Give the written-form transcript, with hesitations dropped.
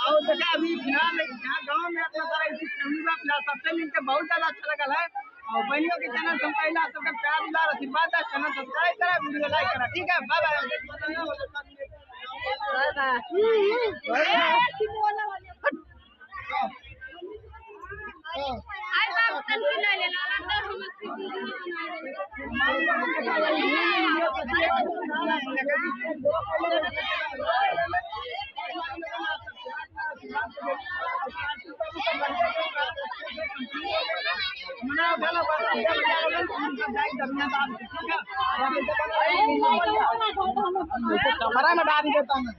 और देखा अभी फिलहाल यहाँ गाँव में अपना सारा इसी फैमिली का फिलहाल सबसे मिलकर बहुत ज्यादा अच्छा लगा है। और बहनियों के चैनल से पहला सबका प्यार दुलार आशीर्वाद है। चैनल सब्सक्राइब करा, वीडियो लाइक करा। ठीक है, बाय कैमरा में डाल देता हूँ।